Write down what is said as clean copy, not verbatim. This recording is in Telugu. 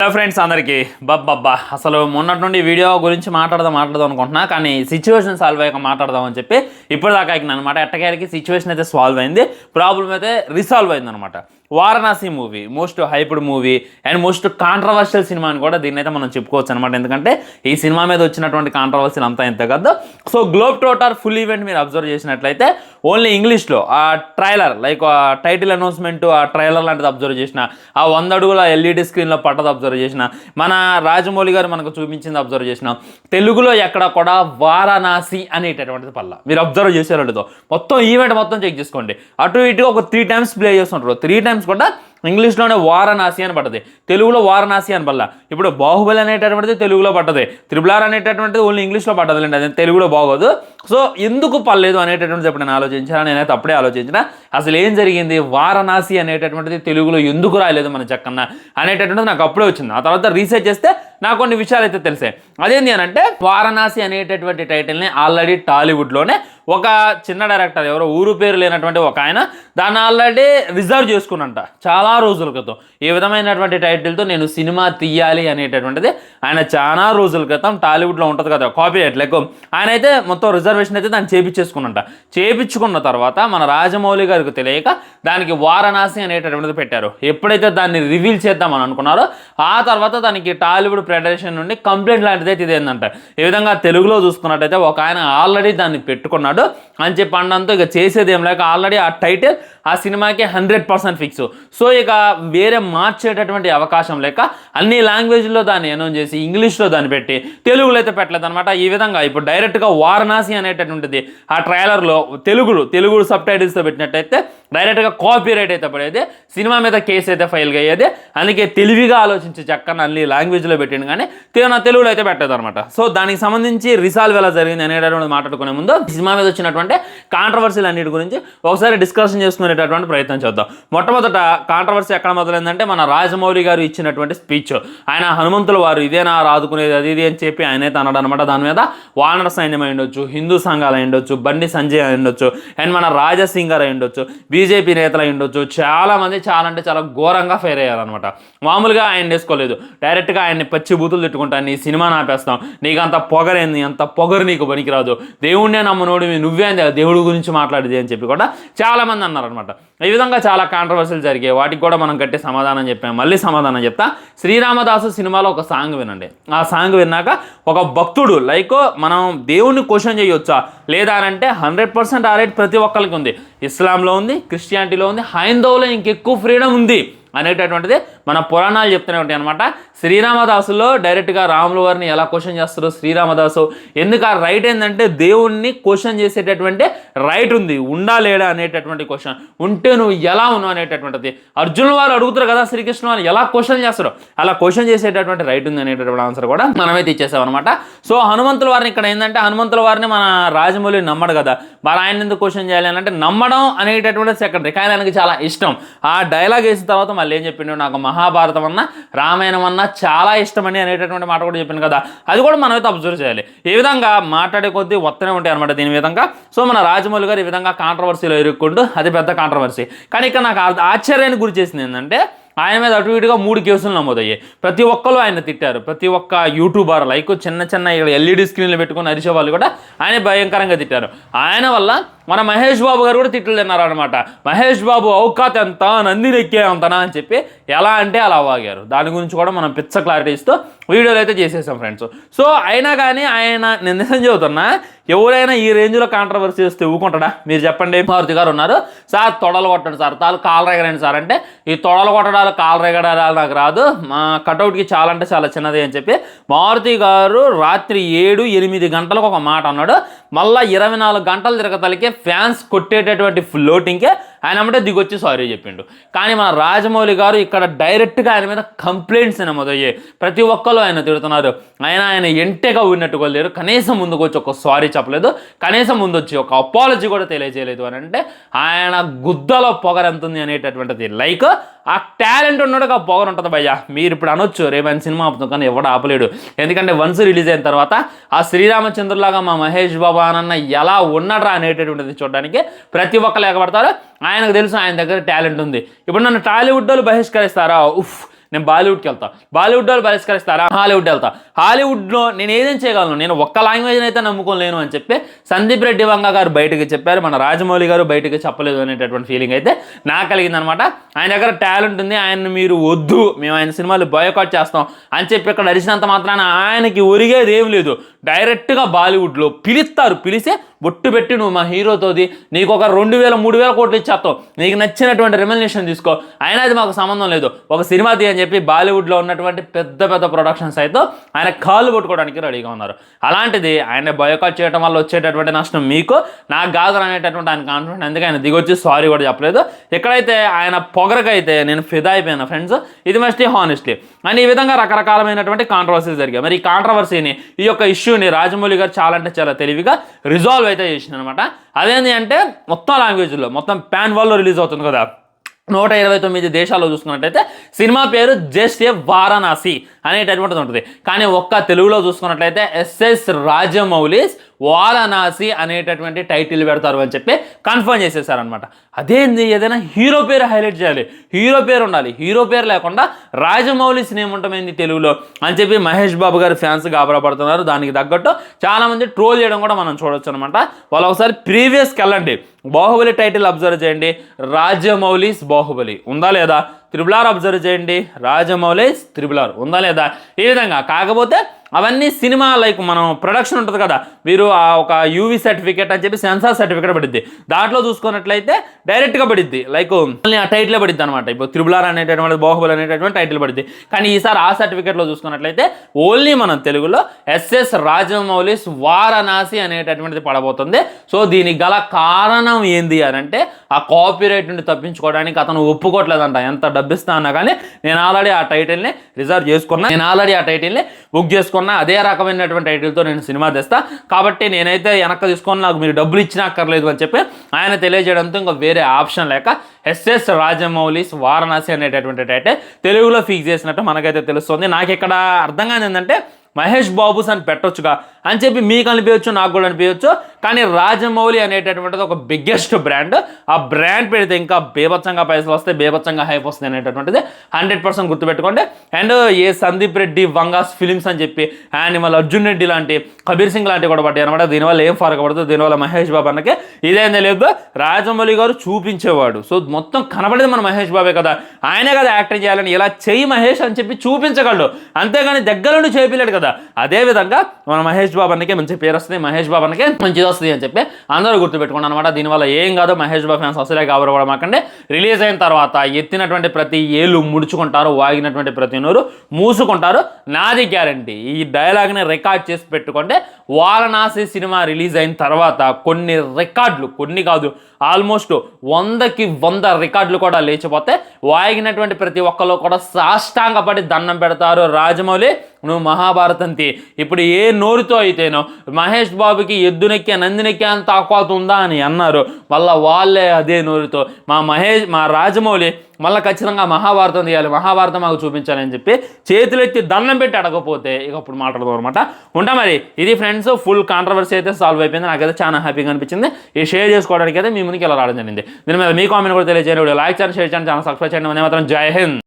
హలో ఫ్రెండ్స్ అందరికీ బబ్బా అసలు మొన్నటి నుండి వీడియో గురించి మాట్లాడదాం అనుకుంటున్నా, కానీ సిచ్యువేషన్ సాల్వ్ అయ్యాక మాట్లాడదామని చెప్పి ఇప్పటిదాకా అనమాట. ఎట్టకేరికి సిచ్యువేషన్ అయితే సాల్వ్ అయింది, ప్రాబ్లం అయితే రిసాల్వ్ అయింది అనమాట. Varanasi movie most hyped movie and most controversial cinema అని కూడా దీన్ని అయితే మనం చెప్పుకోవచ్చు అనమాట. ఎందుకంటే ఈ సినిమా మీద వచ్చినటువంటి కాంట్రవర్సీలు అంతా ఇంత కదా. So globe trotter full event మీరు అబ్జర్వ్ చేసినట్లయితే ఓన్లీ ఇంగ్లీష్లో ఆ ట్రైలర్ లైక్ టైటిల్ అనౌన్స్మెంట్ ఆ ట్రైలర్ లాంటిది అబ్జర్వ్ చేసిన, ఆ 100 అడుగుల ఎల్ఈడి స్క్రీన్లో పట్టది అబ్జర్వ్ చేసిన, మన రాజమౌళి గారు మనకు చూపించింది అబ్జర్వ్ చేసిన, తెలుగులో ఎక్కడ కూడా వారణాసి అనేటటువంటిది పల్ల మీరు అబ్జర్వ్ చేసేవాళ్ళతో మొత్తం ఈవెంట్ మొత్తం చెక్ చేసుకోండి. అటు ఇటు ఒక 3 times ప్లే చేస్తుంటారు, 3 times కూడా ఇంగ్లీష్లోనే వారణాసి అని పడ్డది, తెలుగులో వారణాసి అని పల్ల. ఇప్పుడు బాహుబలి అనేటటువంటిది తెలుగులో పడ్డది, RRR అనేటటువంటిది ఓన్లీ ఇంగ్లీష్లో పడ్డది అండి, అది తెలుగులో బాగోదు. సో ఎందుకు పర్లేదు అనేటటువంటిది ఎప్పుడు నేను ఆలోచించాను, నేనైతే అప్పుడే ఆలోచించిన అసలు ఏం జరిగింది, వారణాసి అనేటటువంటిది తెలుగులో ఎందుకు రాయలేదు మన చక్కన్న అనేటటువంటిది నాకు అప్పుడే వచ్చింది. ఆ తర్వాత రీసెర్చ్ చేస్తే నాకు కొన్ని విషయాలు అయితే తెలిసాయి. అదేంటి అని అంటే వారణాసి అనేటటువంటి టైటిల్ని ఆల్రెడీ టాలీవుడ్లోనే ఒక చిన్న డైరెక్టర్ ఎవరో ఊరు పేరు లేనటువంటి ఒక ఆయన దాన్ని ఆల్రెడీ రిజర్వ్ చేసుకున్నంట చాలా రోజుల క్రితం. ఈ విధమైనటువంటి టైటిల్తో నేను సినిమా తీయాలి అనేటటువంటిది ఆయన చాలా రోజుల క్రితం టాలీవుడ్లో ఉంటుంది కదా కాపీరైట్ లైక్ ఆయన అయితే మొత్తం రిజర్వేషన్ అయితే దాన్ని చేపించేసుకున్నంట. చేపించుకున్న తర్వాత మన రాజమౌళి గారికి తెలియక దానికి వారణాసి అనేటటువంటిది పెట్టారు. ఎప్పుడైతే దాన్ని రివీల్ చేద్దామని అనుకున్నారో ఆ తర్వాత దానికి టాలీవుడ్ ఫెడరేషన్ నుండి కంప్లైంట్ లాంటిది అయితే ఇదేందంట. ఈ విధంగా తెలుగులో చూసుకున్నట్టయితే ఒక ఆయన ఆల్రెడీ దాన్ని పెట్టుకున్నాడు అని చెప్పి అనడంతో ఇక చేసేది ఏం లేక ఆల్రెడీ ఆ టైటిల్ ఆ సినిమాకి 100% ఫిక్స్. సో ఇక వేరే మార్చేటటువంటి అవకాశం లేక అన్ని లాంగ్వేజ్లో దాన్ని అనౌన్స్ చేసి ఇంగ్లీష్లో దాన్ని పెట్టి తెలుగులో అయితే పెట్టలేదు అనమాట. ఈ విధంగా ఇప్పుడు డైరెక్ట్గా వారణాసి అనేటటువంటిది ఆ ట్రైలర్లో తెలుగు సబ్ టైటిల్స్తో పెట్టినట్టయితే డైరెక్ట్గా కాపీరైట్ అయితే పడేది, సినిమా మీద కేసు అయితే ఫైల్ అయ్యేది. అందుకే తెలివిగా ఆలోచించి చక్కని అన్ని లాంగ్వేజ్లో పెట్టింది కానీ తెలుగులో అయితే పెట్టలేదు అనమాట. సో దానికి సంబంధించి రిసాల్వ్ ఎలా జరిగింది అనేటటువంటి మాట్లాడుకునే ముందు సినిమా మీద వచ్చినటువంటి కాంట్రవర్సీలు అన్నిటి గురించి ఒకసారి డిస్కషన్ చేసుకునేటటువంటి ప్రయత్నం చేద్దాం. మొట్టమొదట కాంట్రవర్సీ ఎక్కడ మొదలైందంటే మన రాజమౌళి గారు ఇచ్చినటువంటి స్పీచ్. ఆయన హనుమంతుల వారు ఇదేనా రాదుకునేది అది ఇది అని చెప్పి ఆయన అయితే అన్నాడు అనమాట. దాని మీద వానర సైన్యం అయి ఉండొచ్చు, హిందూ సంఘాలు అయి ఉండొచ్చు, బండి సంజయ్ అయి ఉండొచ్చు, అండ్ మన రాజసింగ్ గారు అయి ఉండొచ్చు, బీజేపీ నేతలు అయి ఉండొచ్చు, చాలా మంది చాలా అంటే చాలా ఘోరంగా ఫెయిర్ అయ్యారనమాట. మామూలుగా ఆయన వేసుకోలేదు, డైరెక్ట్గా ఆయన్ని పచ్చి బూతులు తిట్టుకుంటాను, నీ సినిమా ఆపేస్తాం, నీకు అంత పొగరేంది, అంత పొగరు నీకు పనికిరాదు, దేవుణ్ణే నమ్మనోడివి నువ్వే దేవుడి గురించి మాట్లాడేది అని చెప్పి కూడా చాలామంది అన్నారనమాట. ఈ విధంగా చాలా కాంట్రవర్సీలు జరిగాయి, వాటికి కూడా మనం గట్టి సమాధానం చెప్పాం. మళ్ళీ సమాధానం చెప్తా. శ్రీరామదాసు సినిమాలో ఒక సాంగ్ వినండి. ఆ సాంగ్ విన్నాక ఒక భక్తుడు లైక్ మనం దేవుణ్ణి క్వశ్చన్ చేయొచ్చా లేదా అని అంటే 100% ఆ రైట్ ప్రతి ఒక్కరికి ఉంది. ఇస్లాంలో ఉంది, క్రిస్టియానిటీలో ఉంది, హైందవులో ఇంకెక్కువ ఫ్రీడమ్ ఉంది అనేటటువంటిది మన పురాణాలు చెప్తూనే ఉంటాయి అనమాట. శ్రీరామదాసులో డైరెక్ట్గా రాముల వారిని ఎలా క్వశ్చన్ చేస్తారు శ్రీరామదాసు, ఎందుకు ఆ రైట్ ఏంటంటే దేవుణ్ణి క్వశ్చన్ చేసేటటువంటి రైట్ ఉంది, ఉండా లేడా అనేటటువంటి క్వశ్చన్, ఉంటే నువ్వు ఎలా ఉన్నావు అనేటటువంటిది. అర్జునుల వారు అడుగుతారు కదా శ్రీకృష్ణ వారు ఎలా క్వశ్చన్ చేస్తారో అలా క్వశ్చన్ చేసేటటువంటి రైట్ ఉంది అనేటటువంటి ఆన్సర్ కూడా మనమైతే ఇచ్చేసాం అనమాట. సో హనుమంతుల వారిని ఇక్కడ ఏంటంటే హనుమంతుల వారిని మన రాజమౌళి నమ్మడు కదా, మరి ఆయన ఎందుకు క్వశ్చన్ చేయాలి అని అంటే నమ్మడం అనేటటువంటి సెకండరీ, కానీ ఆయనకి చాలా ఇష్టం. ఆ డైలాగ్ వేసిన తర్వాత మళ్ళీ ఏం చెప్పిండు, నాకు మహాభారతం అన్నా రామాయణం అన్నా చాలా ఇష్టమని అనేటటువంటి మాట కూడా చెప్పింది కదా, అది కూడా మనమైతే అబ్జర్వ్ చేయాలి. ఈ విధంగా మాట్లాడే కొద్దీ వస్తూనే ఉంటాయి అనమాట దీని విధంగా. సో మన రాజమౌళి గారు ఈ విధంగా కాంట్రవర్సీలో ఇరుక్కుంటూ అది పెద్ద కాంట్రవర్సీ. కానీ ఇక్కడ నాకు ఆశ్చర్యానికి గురి చేసింది ఏంటంటే ఆయన మీద అటు ఇటుగా 3 కేసులు నమోదయ్యాయి. ప్రతి ఒక్కరు ఆయన తిట్టారు, ప్రతి ఒక్క యూట్యూబర్ లైక్ చిన్న ఎల్ఈడి స్క్రీన్లు పెట్టుకుని అరిచే వాళ్ళు కూడా ఆయన భయంకరంగా తిట్టారు. ఆయన వల్ల మన మహేష్ బాబు గారు కూడా తిట్లు తిన్నారు అనమాట. మహేష్ బాబు ఔకాత్ ఎంత, నందిని ఎక్కే అంతనా అని చెప్పి ఎలా అంటే అలా వాగారు. దాని గురించి కూడా మనం పిచ్చ క్లారిటీ ఇస్తూ వీడియోలు అయితే చేసేసాం ఫ్రెండ్స్. సో అయినా కానీ ఆయన నేను నిజం చెబుతున్నా, ఎవరైనా ఈ రేంజ్లో కాంట్రవర్సీ వస్తే ఊకుంటాడా మీరు చెప్పండి. మారుతి గారు ఉన్నారు, సార్ తొడలు కొట్టండి సార్, కాలు రేగడండి సార్ అంటే ఈ తొడలు కొట్టడాలు కాలు రేగడాలు నాకు రాదు, మా కటౌట్కి చాలా అంటే చాలా చిన్నది అని చెప్పి మారుతి గారు రాత్రి 7-8 గంటలకు ఒక మాట అన్నాడు. మళ్ళీ 24 గంటలు తిరగతలకే ఫ్యాన్స్ కొట్టేటటువంటి ఫ్లోటింగ్కే ఆయన అమ్మటే దిగొచ్చి సారీ చెప్పిండు. కానీ మన రాజమౌళి గారు ఇక్కడ డైరెక్ట్గా ఆయన మీద కంప్లైంట్స్ నమోదయ్యాయి. ప్రతి ఒక్కరు ఆయన తిడుతున్నారు. ఆయన ఎంటేగా ఉన్నట్టుగా లేరు, కనీసం ముందుకు వచ్చి ఒక సారీ చెప్పలేదు, కనీసం ముందు వచ్చి ఒక అపాలజీ కూడా తెలియజేయలేదు అని అంటే ఆయన గుద్దలో పొగరు ఎంత ఉంది అనేటటువంటిది. లైక్ ఆ టాలెంట్ ఉన్నాడు, ఆ పొగరు ఉంటుంది భయ్యా. మీరు ఇప్పుడు అనొచ్చు రేపు సినిమా ఆపుతాం, కానీ ఎవడు ఆపలేడు. ఎందుకంటే వన్స్ రిలీజ్ అయిన తర్వాత ఆ శ్రీరామచంద్రులాగా మా మహేష్ బాబు అన్న ఎలా ఉన్నాడ్రా అనేటటువంటిది చూడడానికి ప్రతి ఒక్కరు ఎగబడతారు. ఆయనకు తెలుసు ఆయన దగ్గర టాలెంట్ ఉంది. ఇప్పుడు నన్ను టాలీవుడ్ వాళ్ళు బహిష్కరిస్తారా, ఉఫ్ నేను బాలీవుడ్కి వెళ్తా. బాలీవుడ్ వాళ్ళు పరిష్కరిస్తారా? హాలీవుడ్ వెళ్తా. హాలీవుడ్లో నేను ఏదేం చేయగలను, నేను ఒక్క లాంగ్వేజ్ని అయితే నమ్ముకోలేను అని చెప్పి సందీప్ రెడ్డి వంగ గారు బయటకు చెప్పారు. మన రాజమౌళి గారు బయటకు చెప్పలేదు అనేటటువంటి ఫీలింగ్ అయితే నాకు కలిగిందనమాట. ఆయన దగ్గర టాలెంట్ ఉంది, ఆయన్ని మీరు వద్దు, మేము ఆయన సినిమాలు బాయ్కాట్ చేస్తాం అని చెప్పి ఇక్కడ అరిచినంత మాత్రాన ఆయనకి ఒరిగేది ఏం లేదు. డైరెక్ట్గా బాలీవుడ్లో పిలిస్తే బొట్టు పెట్టి నువ్వు మా హీరోతోది నీకు ఒక 2,000-3,000 కోట్లు ఇచ్చేస్తావు, నీకు నచ్చినటువంటి రెమ్యునరేషన్ తీసుకో, అయినా అది మాకు సంబంధం లేదు, ఒక సినిమా తీ అని చెప్పి బాలీవుడ్లో ఉన్నటువంటి పెద్ద పెద్ద ప్రొడక్షన్స్ అయితే ఆయన కాళ్ళు పట్టుకోవడానికి రెడీగా ఉన్నారు. అలాంటిది ఆయన బాయ్కాట్ చేయడం వల్ల వచ్చేటటువంటి నష్టం మీకు, నాకు కాదు అనేటటువంటి ఆయన కాన్ఫిడెంట్. అందుకే ఆయన దిగొచ్చి సారీ కూడా చెప్పలేదు. ఎక్కడైతే ఆయన పొగరకైతే నేను ఫిదా అయిపోయాను ఫ్రెండ్స్, ఇది మస్ట్లీ హానెస్ట్లీ. అండ్ ఈ విధంగా రకరకాలమైనటువంటి కాంట్రవర్సీలు జరిగాయి. మరి ఈ కాంట్రవర్సీని, ఈ యొక్క ఇష్యూని రాజమౌళి గారు చాలా అంటే చాలా తెలివిగా రిజాల్వ్ అయితే చేసింది అనమాట. అదేంటి అంటే మొత్తం లాంగ్వేజ్లో, మొత్తం పాన్ వరల్డ్లో రిలీజ్ అవుతుంది కదా, 129 దేశాల్లో చూసుకున్నట్లయితే సినిమా పేరు జస్ట్ ఏ వారణాసి అనేటటువంటిది ఉంటుంది. కానీ ఒక్క తెలుగులో చూసుకున్నట్లయితే ఎస్ఎస్ రాజమౌళిస్ వారణాసి అనేటటువంటి టైటిల్ పెడతారు అని చెప్పి కన్ఫర్మ్ చేసేసారనమాట. అదేంది, ఏదైనా హీరో పేరు హైలైట్ చేయాలి, హీరో పేరు ఉండాలి, హీరో పేరు లేకుండా రాజమౌళిస్ నేమ్ ఉండమైంది తెలుగులో అని చెప్పి మహేష్ బాబు గారి ఫ్యాన్స్ గాబరాపడుతున్నారు. దానికి తగ్గట్టు చాలామంది ట్రోల్ చేయడం కూడా మనం చూడొచ్చు అనమాట. వాళ్ళు ఒకసారి ప్రీవియస్కి వెళ్ళండి, బాహుబలి టైటిల్ అబ్జర్వ్ చేయండి, రాజమౌళిస్ బాహుబలి ఉందా లేదా, త్రిబుల్ ఆర్ అబ్జర్వ్ చేయండి, రాజమౌళిస్ త్రిబుల్ ఆర్ ఉందా లేదా, ఈ విధంగా. కాకపోతే అవన్నీ సినిమా లైక్ మనం ప్రొడక్షన్ ఉంటుంది కదా, మీరు ఒక యూవి సర్టిఫికేట్ అని చెప్పి సెన్సార్ సర్టిఫికేట్ పడిద్ది, దాంట్లో చూసుకున్నట్లయితే డైరెక్ట్గా పడిద్ది, లైక్ ఆ టైటిలే పడిద్ది అనమాట. ఇప్పుడు త్రిబుల్ ఆర్ అనేటటువంటి బాహుబలి అనేటటువంటి టైటిల్ పడిద్ది. కానీ ఈసారి ఆ సర్టిఫికేట్లో చూసుకున్నట్లయితే ఓన్లీ మనం తెలుగులో ఎస్ఎస్ రాజమౌళిస్ వారణాసి అనేటటువంటిది పడబోతుంది. సో దీనికి గల కారణం ఏంది అని అంటే ఆ కాపీరైట్ నుండి తప్పించుకోవడానికి అతను ఒప్పుకోవట్లేదంట. ఎంత డబ్బిస్తా అన్నా కానీ నేను ఆల్రెడీ ఆ టైటిల్ని రిజర్వ్ చేసుకున్నా, నేను ఆల్రెడీ ఆ టైటిల్ని బుక్ చేసుకున్నా, అదే రకమైనటువంటి టైటిల్తో నేను సినిమా తెస్తా, కాబట్టి నేనైతే వెనక్కి తీసుకొని నాకు మీరు డబ్బులు ఇచ్చినా అక్కర్లేదు అని చెప్పి ఆయన తెలియజేయడంతో ఇంకా వేరే ఆప్షన్ లేక ఎస్ఎస్ రాజమౌళిస్ వారణాసి అనేటటువంటి టైటిల్ తెలుగులో ఫిక్స్ చేసినట్టు మనకైతే తెలుస్తుంది. నాకు ఇక్కడ అర్థం కాని ఏంటంటే మహేష్ బాబుస్ అని పెట్టొచ్చుగా అని చెప్పి మీకు అనిపించచ్చు, నాకు కూడా అనిపించచ్చు. కానీ రాజమౌళి అనేటటువంటిది ఒక బిగ్గెస్ట్ బ్రాండ్, ఆ బ్రాండ్ పెడితే ఇంకా బేబచ్చంగా పైసలు వస్తాయి, బేబచ్చంగా హైప్ వస్తుంది అనేటటువంటిది 100% గుర్తుపెట్టుకోండి. And a Sandeep Reddy Vanga's films అని చెప్పి యానిమల్, అర్జున్ రెడ్డి లాంటి, కబీర్ సింగ్ లాంటివి కూడా పడ్డాయి అనమాట. దీనివల్ల ఏం ఫరక పడుతుంది, దీనివల్ల మహేష్ బాబు అన్నకి ఇదేం తెలియదు, రాజమౌళి గారు చూపించేవాడు. సో మొత్తం కనబడేది మన మహేష్ బాబే కదా, ఆయనే కదా యాక్టింగ్ చేయాలని, ఇలా చెయ్యి మహేష్ అని చెప్పి చూపించగలడు, అంతేగాని దగ్గర నుండి చేపిలేడు కదా. అదే విధంగా మన మహేష్ బాబు అన్నకే మంచి పేరు వస్తుంది, మహేష్ బాబు అన్నకే మంచిది వస్తుంది అని చెప్పి అందరూ గుర్తుపెట్టుకోండి అనమాట. దీనివల్ల ఏం కాదు, మహేష్ బాబు ఫ్యాన్స్ అసలే కాబరపడమాకండి. రిలీజ్ అయిన తర్వాత ఎత్తినటువంటి ప్రతి ఏళ్ళు ముడుచుకుంటారు, వాగినటువంటి ప్రతి నోరు మూసుకుంటారు, నాది గ్యారంటీ. ఈ డైలాగ్ని రికార్డ్ చేసి పెట్టుకుంటే వారణాసి సినిమా రిలీజ్ అయిన తర్వాత కొన్ని రికార్డులు, కొన్ని కాదు ఆల్మోస్ట్ 100కి 100 రికార్డులు కూడా లేచిపోతే వాగినటువంటి ప్రతి ఒక్కరు కూడా సాష్టాంగపడి దండం పెడతారు, రాజమౌళి నువ్వు మహాభారతం తీ. ఇప్పుడు ఏ నోరుతో అయితేనో మహేష్ బాబుకి ఎద్దునెక్కి నందినెక్కి అంత ఆక్వాత ఉందా అని అన్నారు, మళ్ళీ వాళ్ళే అదే నోరుతో మా రాజమౌళి మళ్ళీ ఖచ్చితంగా మహాభారతం తీయాలి, మహాభారతం మాకు చూపించాలి అని చెప్పి చేతులెత్తి దండం పెట్టి అడగపోతే ఇక అప్పుడు మాట్లాడదాం అనమాట. ఉంటా మరి ఇది ఫ్రెండ్స్, ఫుల్ కాంట్రవర్సీ అయితే సాల్వ్ అయిపోయింది. నాకైతే చాలా హ్యాపీగా అనిపించింది. ఈ షేర్ చేసుకోవడానికి అయితే మీ ముందుకు ఇలా రావడం జరిగింది. దీని మీద మీ కామెంట్ కూడా తెలియజేయండి. లైక్ చేయండి, షేర్ చేయండి, ఛానల్ సబ్స్క్రైబ్ చేయండి. మాత్రం జై హింద్.